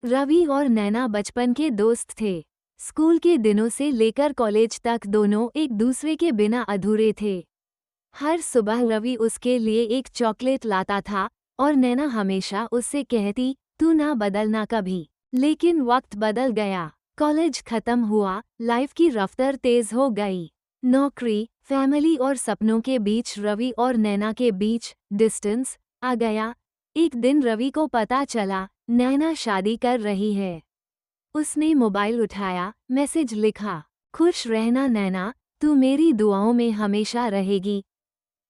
रवि और नैना बचपन के दोस्त थे। स्कूल के दिनों से लेकर कॉलेज तक दोनों एक दूसरे के बिना अधूरे थे। हर सुबह रवि उसके लिए एक चॉकलेट लाता था और नैना हमेशा उससे कहती, तू ना बदलना कभी। लेकिन वक्त बदल गया। कॉलेज खत्म हुआ, लाइफ की रफ्तार तेज हो गई। नौकरी, फैमिली और सपनों के बीच रवि और नैना के बीच डिस्टेंस आ गया। एक दिन रवि को पता चला नैना शादी कर रही है। उसने मोबाइल उठाया, मैसेज लिखा, खुश रहना नैना, तू मेरी दुआओं में हमेशा रहेगी।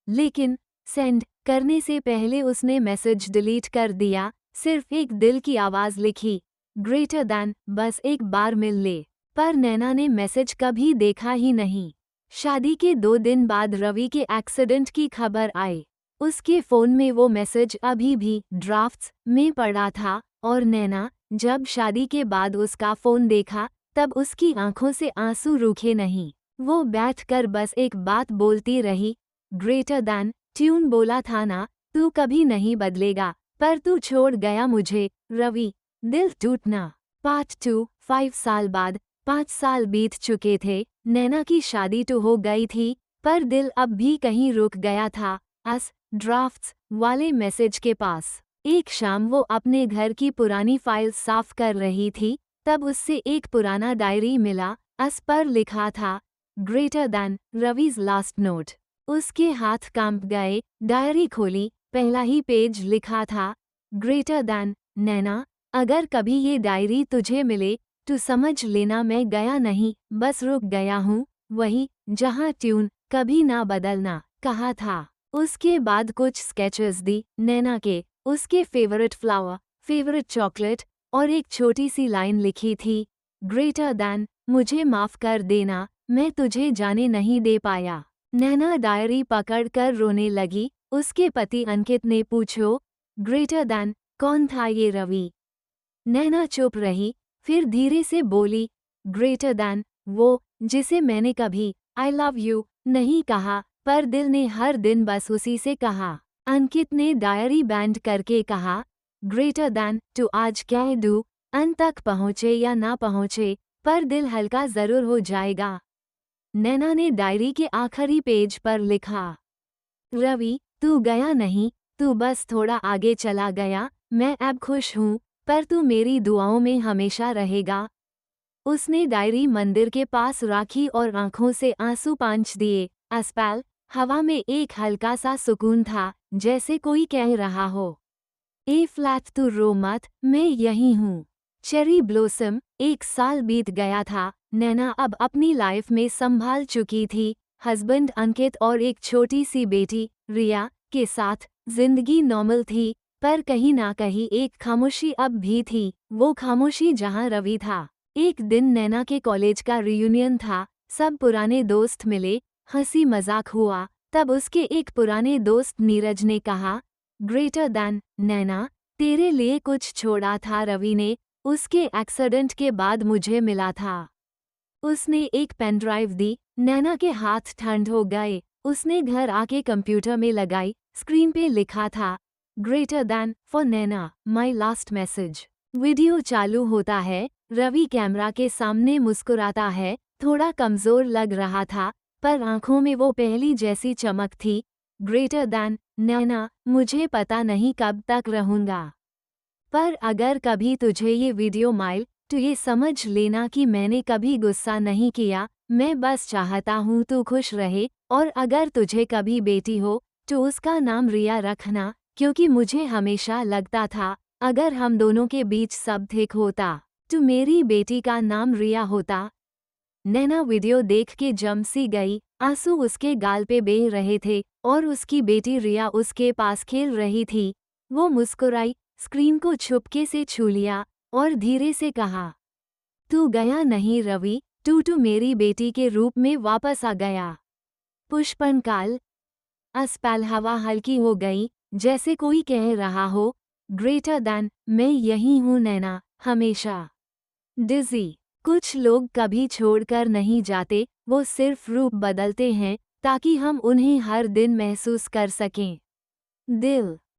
लेकिन सेंड करने से पहले उसने मैसेज डिलीट कर दिया। सिर्फ एक दिल की आवाज़ लिखी, ग्रेटर दैन, बस एक बार मिल ले। पर नैना ने मैसेज कभी देखा ही नहीं। शादी के 2 दिन बाद रवि के एक्सीडेंट की खबर आई। उसके फ़ोन में वो मैसेज अभी भी ड्राफ्ट्स में पड़ा था और नैना जब शादी के बाद उसका फ़ोन देखा तब उसकी आंखों से आंसू रूके नहीं। वो बैठकर बस एक बात बोलती रही, ग्रेटर दैन। ट्यून बोला था ना, तू कभी नहीं बदलेगा, पर तू छोड़ गया मुझे, रवि। दिल टूटना। पार्ट 2। 5 साल बाद। 5 साल बीत चुके थे। नैना की शादी तो हो गई थी, पर दिल अब भी कहीं रुक गया था। ड्राफ्ट्स वाले मैसेज के पास। एक शाम वो अपने घर की पुरानी फाइल साफ कर रही थी, तब उससे एक पुराना डायरी मिला। पर लिखा था, greater than, Raviz last note. उसके हाथ कांप गए। डायरी खोली, पहला ही पेज लिखा था, ग्रेटर दैन, नैना, अगर कभी ये डायरी तुझे मिले तो समझ लेना मैं गया नहीं, बस रुक गया हूँ, वही जहाँ ट्यून कभी ना बदलना कहा था। उसके बाद कुछ स्केचेस दी नैना के, उसके फेवरेट फ्लावर, फेवरेट चॉकलेट और एक छोटी सी लाइन लिखी थी, ग्रेटर दैन, मुझे माफ कर देना, मैं तुझे जाने नहीं दे पाया। नैना डायरी पकड़कर रोने लगी। उसके पति अंकित ने पूछो, ग्रेटर दैन, कौन था ये रवि? नैना चुप रही, फिर धीरे से बोली, ग्रेटर दैन, वो जिसे मैंने कभी आई लव यू नहीं कहा, पर दिल ने हर दिन बस उसी से कहा। अंकित ने डायरी बैंड करके कहा, ग्रेटर दैन, तो आज कह दूं, अंत तक पहुँचे या ना पहुँचे, पर दिल हल्का जरूर हो जाएगा। नैना ने डायरी के आखिरी पेज पर लिखा, रवि, तू गया नहीं, तू बस थोड़ा आगे चला गया, मैं अब खुश हूँ, पर तू मेरी दुआओं में हमेशा रहेगा। उसने डायरी मंदिर के पास राखी और आंखों से आंसू पोंछ दिए। आसपास हवा में एक हल्का सा सुकून था, जैसे कोई कह रहा हो, ए फ्लैट तू रो मत, मैं यही हूँ। Cherry blossom. 1 साल बीत गया था। नैना अब अपनी लाइफ में संभाल चुकी थी, हस्बैंड अंकित और एक छोटी सी बेटी रिया के साथ। जिंदगी नॉर्मल थी, पर कहीं ना कहीं एक खामोशी अब भी थी, वो खामोशी जहाँ रवि था। एक दिन नैना के कॉलेज का रियूनियन था, सब पुराने दोस्त मिले, हंसी मजाक हुआ। तब उसके एक पुराने दोस्त नीरज ने कहा, ग्रेटर दैन, नैना, तेरे लिए कुछ छोड़ा था रवि ने, उसके एक्सीडेंट के बाद मुझे मिला था। उसने एक पेन ड्राइव दी। नैना के हाथ ठंड हो गए। उसने घर आके कंप्यूटर में लगाई। स्क्रीन पे लिखा था, greater than for Naina, my last message. Video चालू होता है। रवि कैमरा के सामने मुस्कुराता है। थोड़ा कमजोर लग रहा था, पर आंखों में वो पहली जैसी चमक थी। ग्रेटर दैन, नैना, मुझे पता नहीं कब तक रहूंगा, पर अगर कभी तुझे ये वीडियो मिले तो ये समझ लेना कि मैंने कभी गुस्सा नहीं किया, मैं बस चाहता हूँ तू खुश रहे, और अगर तुझे कभी बेटी हो तो उसका नाम रिया रखना, क्योंकि मुझे हमेशा लगता था अगर हम दोनों के बीच सब ठीक होता तो मेरी बेटी का नाम रिया होता। नैना वीडियो देख के जम सी गई। आंसू उसके गाल पे बह रहे थे और उसकी बेटी रिया उसके पास खेल रही थी। वो मुस्कुराई, स्क्रीन को छुपके से छू लिया और धीरे से कहा, तू गया नहीं रवि, तू मेरी बेटी के रूप में वापस आ गया। पुष्पनकाल। अस्पताल। हवा हल्की हो गई, जैसे कोई कह रहा हो, ग्रेटर दैन, मैं यही हूँ नैना, हमेशा। डिजी। कुछ लोग कभी छोड़कर नहीं जाते, वो सिर्फ रूप बदलते हैं ताकि हम उन्हें हर दिन महसूस कर सकें। दिल।